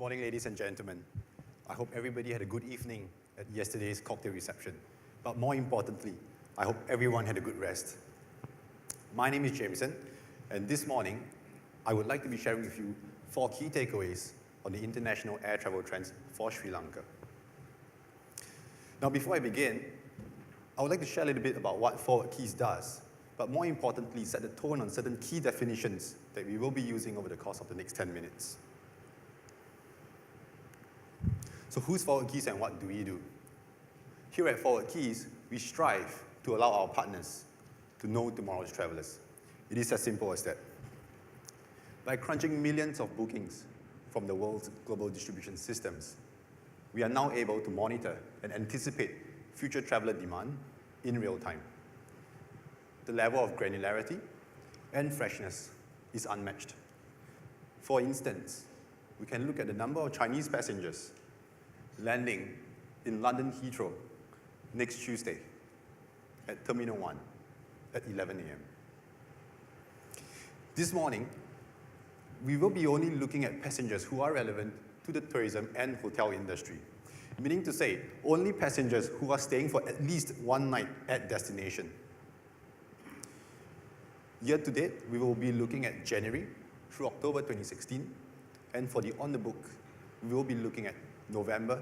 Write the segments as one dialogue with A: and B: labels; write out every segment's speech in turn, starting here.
A: morning, ladies and gentlemen. I hope everybody had a good evening at yesterday's cocktail reception. But more importantly, I hope everyone had a good rest. My name is Jameson, and this morning, I would like to be sharing with you 4 key takeaways on the international air travel trends for Sri Lanka. Now, before I begin, I would like to share a little bit about what ForwardKeys does, but more importantly, set the tone on certain key definitions that we will be using over the course of the next 10 minutes. So who's ForwardKeys and what do we do? Here at ForwardKeys, we strive to allow our partners to know tomorrow's travelers. It is as simple as that. By crunching millions of bookings from the world's global distribution systems, we are now able to monitor and anticipate future traveler demand in real time. The level of granularity and freshness is unmatched. For instance, we can look at the number of Chinese passengers landing in London Heathrow next Tuesday at Terminal 1 at 11 a.m. This morning, we will be only looking at passengers who are relevant to the tourism and hotel industry, meaning to say only passengers who are staying for at least one night at destination. Year to date, we will be looking at January through October 2016, and for the on the book, we will be looking at November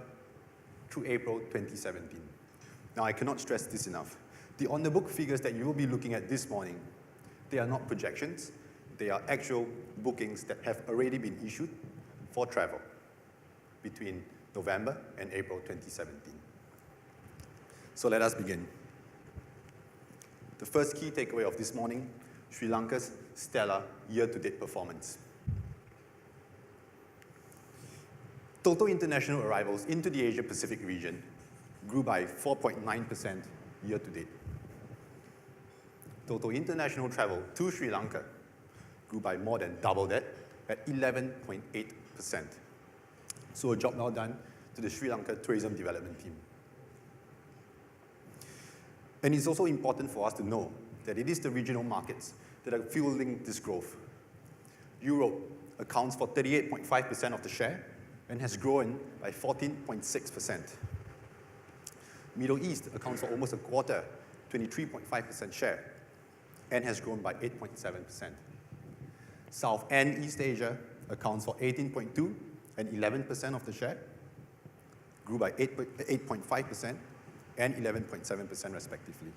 A: through April 2017. Now, I cannot stress this enough. The on the book figures that you will be looking at this morning, they are not projections, they are actual bookings that have already been issued for travel between November and April 2017. So let us begin. The first key takeaway of this morning, Sri Lanka's stellar year-to-date performance. Total international arrivals into the Asia-Pacific region grew by 4.9% year-to-date. Total international travel to Sri Lanka grew by more than double that at 11.8%. So a job well done to the Sri Lanka Tourism Development Team. And it's also important for us to know that it is the regional markets that are fueling this growth. Europe accounts for 38.5% of the share and has grown by 14.6%. Middle East accounts for almost a quarter, 23.5% share, and has grown by 8.7%. South and East Asia accounts for 18.2% and 11% of the share, grew by 8.5% and 11.7% respectively.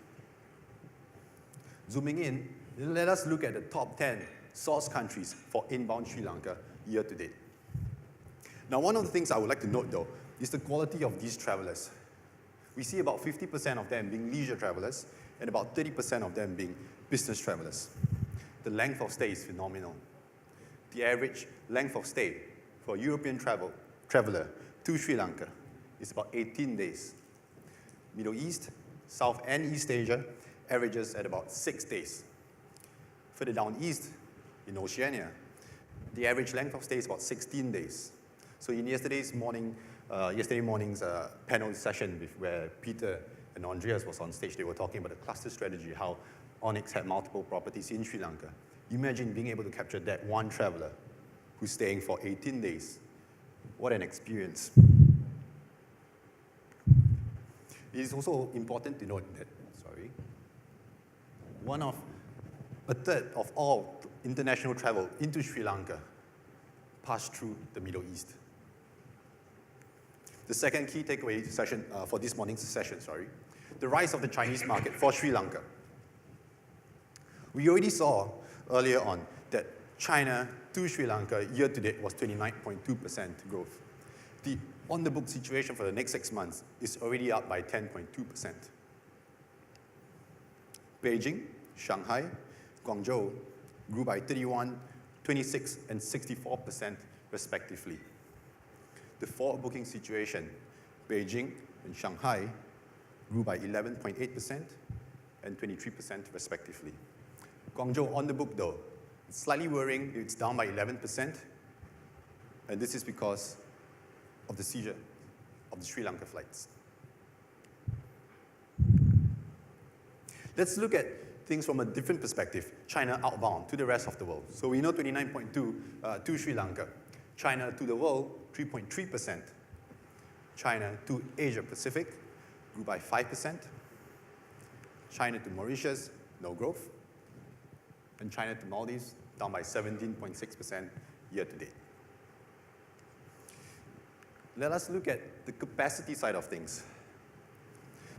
A: Zooming in, let us look at the top 10 source countries for inbound Sri Lanka year to date. Now, one of the things I would like to note, though, is the quality of these travelers. We see about 50% of them being leisure travelers and about 30% of them being business travelers. The length of stay is phenomenal. The average length of stay for a European traveler to Sri Lanka is about 18 days. Middle East, South and East Asia averages at about 6 days. Further down east, in Oceania, the average length of stay is about 16 days. So in yesterday morning's panel session where Peter and Andreas was on stage, they were talking about the cluster strategy, how Onyx had multiple properties in Sri Lanka. Imagine being able to capture that one traveler who's staying for 18 days. What an experience. It is also important to note that, a third of all international travel into Sri Lanka passed through the Middle East. The second key takeaway session for this morning's session, the rise of the Chinese market for Sri Lanka. We already saw earlier on that China to Sri Lanka year to date was 29.2% growth. The on-the-book situation for the next 6 months is already up by 10.2%. Beijing, Shanghai, Guangzhou grew by 31, 26, and 64% respectively. The forward booking situation, Beijing and Shanghai grew by 11.8% and 23% respectively. Guangzhou on the book, though, it's slightly worrying. It's down by 11%, and this is because of the seizure of the Sri Lanka flights. Let's look at things from a different perspective, China outbound to the rest of the world. So we know 29.2 to Sri Lanka. China to the world, 3.3%. China to Asia Pacific grew by 5%. China to Mauritius, no growth. And China to Maldives, down by 17.6% year to date. Let us look at the capacity side of things.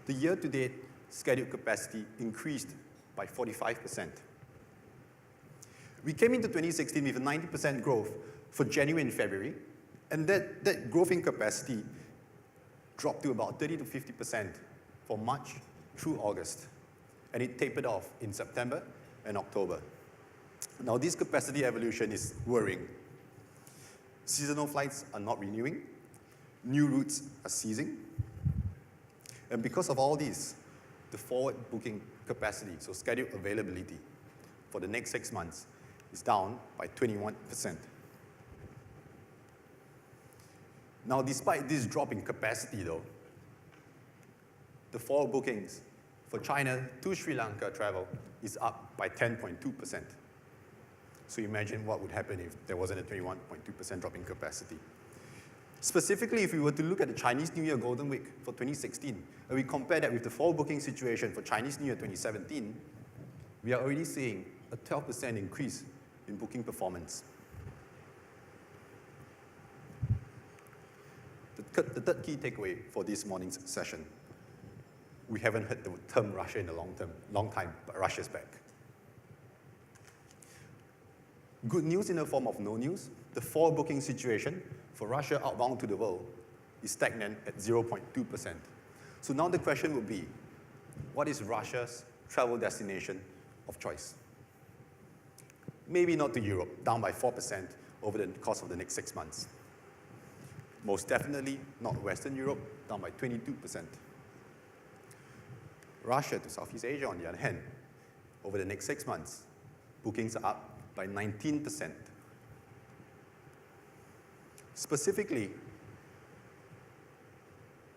A: The year-to-date scheduled capacity increased by 45%. We came into 2016 with a 90% growth for January and February, and that growth in capacity dropped to about 30 to 50% for March through August, and it tapered off in September and October. Now, this capacity evolution is worrying. Seasonal flights are not renewing, new routes are ceasing, and because of all this, the forward booking capacity, so scheduled availability for the next 6 months, is down by 21%. Now, despite this drop in capacity though, the forward bookings for China to Sri Lanka travel is up by 10.2%. So imagine what would happen if there wasn't a 21.2% drop in capacity. Specifically, if we were to look at the Chinese New Year Golden Week for 2016, and we compare that with the forward booking situation for Chinese New Year 2017, we are already seeing a 12% increase in booking performance. The third key takeaway for this morning's session: we haven't heard the term Russia in a long time, but Russia's back. Good news in the form of no news: the forward booking situation for Russia outbound to the world is stagnant at 0.2%. So now the question would be, what is Russia's travel destination of choice? Maybe not to Europe, down by 4% over the course of the next 6 months. Most definitely not Western Europe, down by 22%. Russia to Southeast Asia, on the other hand, over the next 6 months, bookings are up by 19%. Specifically,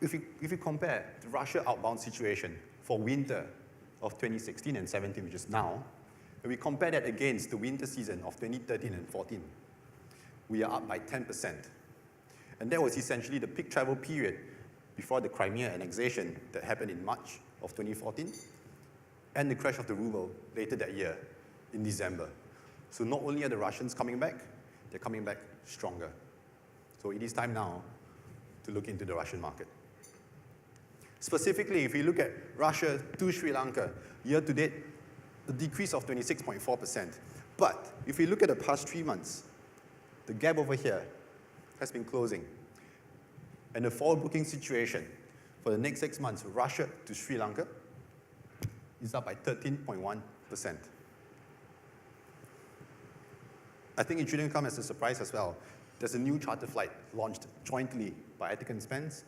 A: if you compare the Russia outbound situation for winter of 2016 and 17, which is now, and we compare that against the winter season of 2013 and 14, we are up by 10%. And that was essentially the peak travel period before the Crimea annexation that happened in March of 2014, and the crash of the ruble later that year in December. So not only are the Russians coming back, they're coming back stronger. So it is time now to look into the Russian market. Specifically, if we look at Russia to Sri Lanka, year to date, a decrease of 26.4%. But if we look at the past 3 months, the gap over here has been closing. And the forward booking situation for the next 6 months, Russia to Sri Lanka, is up by 13.1%. I think it shouldn't come as a surprise as well. There's a new charter flight launched jointly by Attica & Spence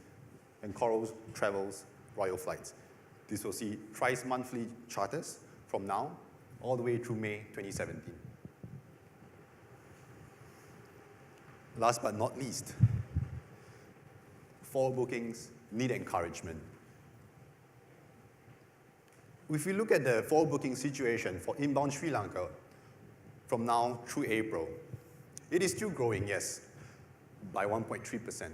A: and Coral Travels Royal Flights. This will see thrice monthly charters from now all the way through May 2017. Last but not least, forward bookings need encouragement. If we look at the forward booking situation for inbound Sri Lanka from now through April, it is still growing, yes, by 1.3%.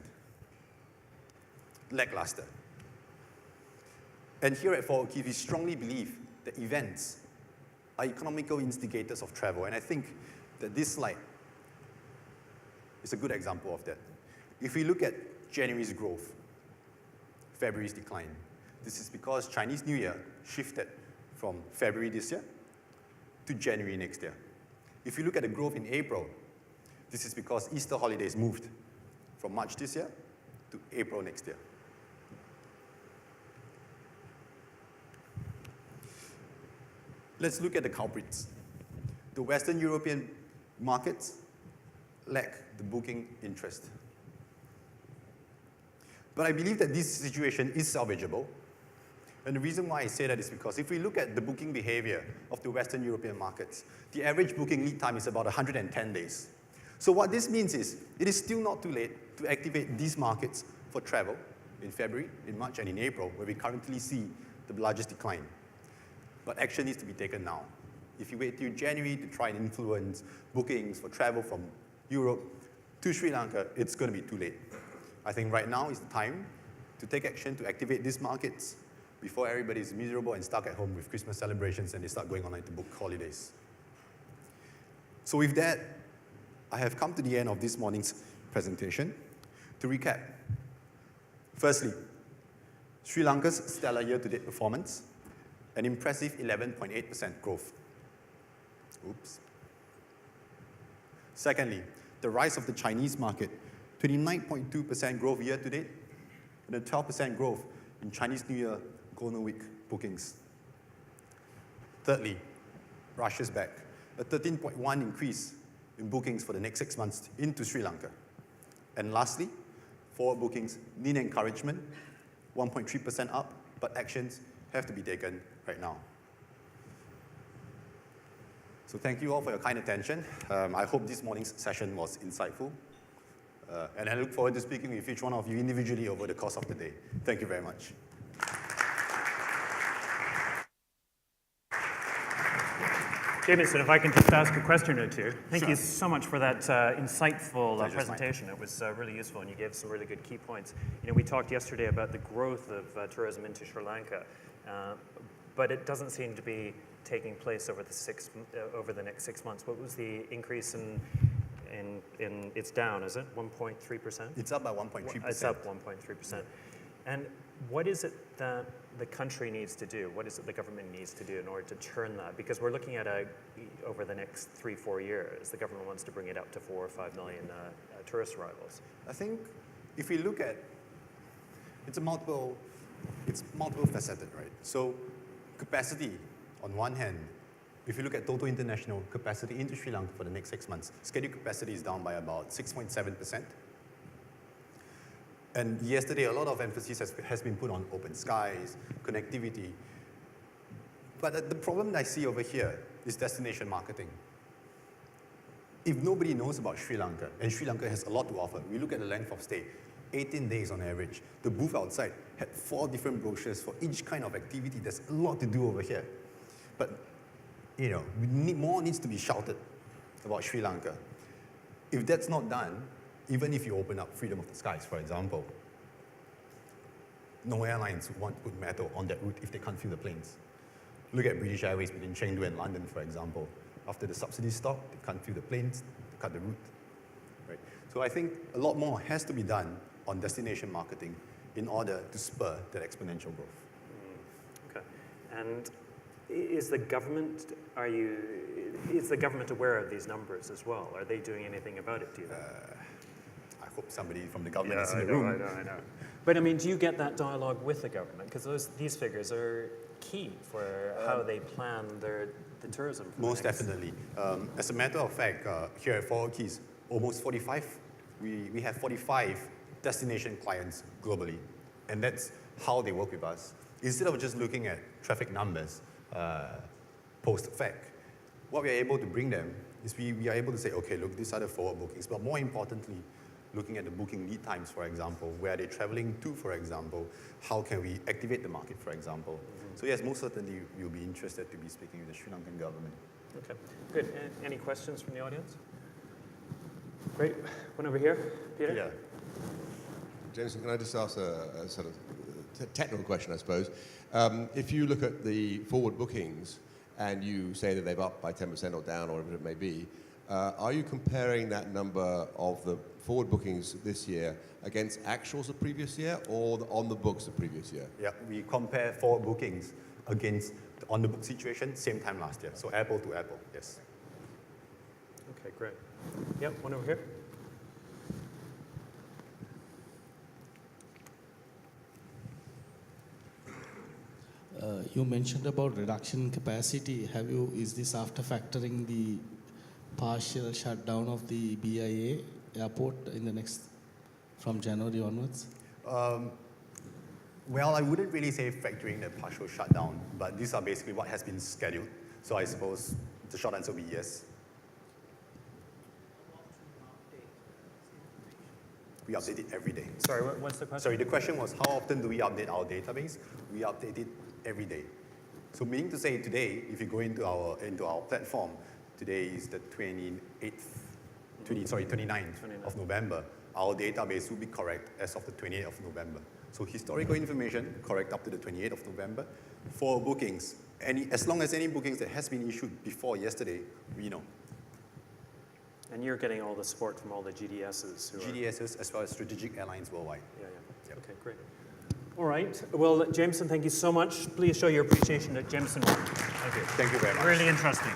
A: Lackluster. And here at ForwardKeys, we strongly believe that events are economical instigators of travel, and I think that this slide is a good example of that. If we look at January's growth, February's decline, this is because Chinese New Year shifted from February this year to January next year. If you look at the growth in April, this is because Easter holidays moved from March this year to April next year. Let's look at the culprits. The Western European markets lack the booking interest. But I believe that this situation is salvageable. And the reason why I say that is because if we look at the booking behavior of the Western European markets, the average booking lead time is about 110 days. So what this means is, it is still not too late to activate these markets for travel in February, in March, and in April, where we currently see the largest decline. But action needs to be taken now. If you wait till January to try and influence bookings for travel from Europe to Sri Lanka, it's going to be too late. I think right now is the time to take action to activate these markets before everybody is miserable and stuck at home with Christmas celebrations and they start going online to book holidays. So with that, I have come to the end of this morning's presentation. To recap, firstly, Sri Lanka's stellar year-to-date performance, an impressive 11.8% growth. Oops. Secondly, the rise of the Chinese market, 29.2% growth year-to-date, and a 12% growth in Chinese New Year Golden Week bookings. Thirdly, Russia's back, a 13.1% increase in bookings for the next 6 months into Sri Lanka. And lastly, forward bookings need encouragement, 1.3% up, but actions have to be taken right now. So thank you all for your kind attention. I hope this morning's session was insightful. And I look forward to speaking with each one of you individually over the course of the day. Thank you very much.
B: Jameson, if I can just ask a question or two. Thank you so much for that insightful presentation. It was really useful, and you gave some really good key points. You know, we talked yesterday about the growth of tourism into Sri Lanka, but it doesn't seem to be taking place over the next 6 months. What was the increase in it's down, is it 1.3%?
A: It's up by 1.3%.
B: It's up 1.3%. And what is it that the country needs to do? What is it the government needs to do in order to turn that? Because we're looking at over the next 3-4 years, the government wants to bring it up to 4 or 5 million tourist arrivals.
A: I think if we look at, it's multiple faceted, right? So capacity, on one hand, if you look at total international capacity into Sri Lanka for the next 6 months, scheduled capacity is down by about 6.7%. And yesterday, a lot of emphasis has been put on open skies, connectivity. But the problem that I see over here is destination marketing. If nobody knows about Sri Lanka, and Sri Lanka has a lot to offer, we look at the length of stay, 18 days on average. The booth outside had 4 different brochures for each kind of activity. There's a lot to do over here. But, you know, more needs to be shouted about Sri Lanka. If that's not done, even if you open up freedom of the skies, for example, no airlines would want to put metal on that route if they can't fill the planes. Look at British Airways between Chengdu and London, for example. After the subsidies stop, they can't fill the planes, they cut the route. Right? So I think a lot more has to be done on destination marketing in order to spur that exponential growth.
B: Okay. And is the government aware of these numbers as well? Are they doing anything about it, do you think?
A: I hope somebody from the government is in the room.
B: I know. But I mean, do you get that dialogue with the government? Because these figures are key for how they plan the tourism.
A: Most definitely. As a matter of fact, here at ForwardKeys, we have 45 destination clients globally. And that's how they work with us. Instead of just looking at traffic numbers post-fact, what we are able to bring them is we are able to say, okay, look, these are the forward bookings. But more importantly, looking at the booking lead times, for example, where are they traveling to, for example, how can we activate the market, for example. Mm-hmm. So yes, most certainly we'll be interested to be speaking with the Sri Lankan government.
B: Okay, good. Any questions from the audience? Great. One over here, Peter?
A: Yeah.
C: Jameson, can I just ask a sort of technical question, I suppose? If you look at the forward bookings and you say that they've up by 10% or down or whatever it may be, are you comparing that number of the forward bookings this year against actuals of previous year or on the books of previous year?
A: Yeah, we compare forward bookings against the on-the-book situation same time last year. So apple to apple, yes.
B: Okay, great. Yep, one over here.
D: You mentioned about reduction in capacity. Is this after factoring the partial shutdown of the BIA airport from January onwards?
A: Well, I wouldn't really say factoring the partial shutdown, but these are basically what has been scheduled. So I suppose the short answer will be yes. We update it every day.
B: Sorry, what's the question?
A: Sorry, the question was how often do we update our database? We update it every day. So meaning to say today, if you go into our platform, today is the 28th 29th of November, our database will be correct as of the 28th of November. So historical information, correct up to the 28th of November. For bookings, as long as any bookings that has been issued before yesterday, we know.
B: And you're getting all the support from all the GDSs who are...
A: GDSs as well as strategic airlines worldwide.
B: Yeah, yeah.
A: Yep.
B: Okay, great. All right. Well, Jameson, thank you so much. Please show your appreciation to Jameson Wong. Thank you.
A: Thank you very much.
B: Really interesting.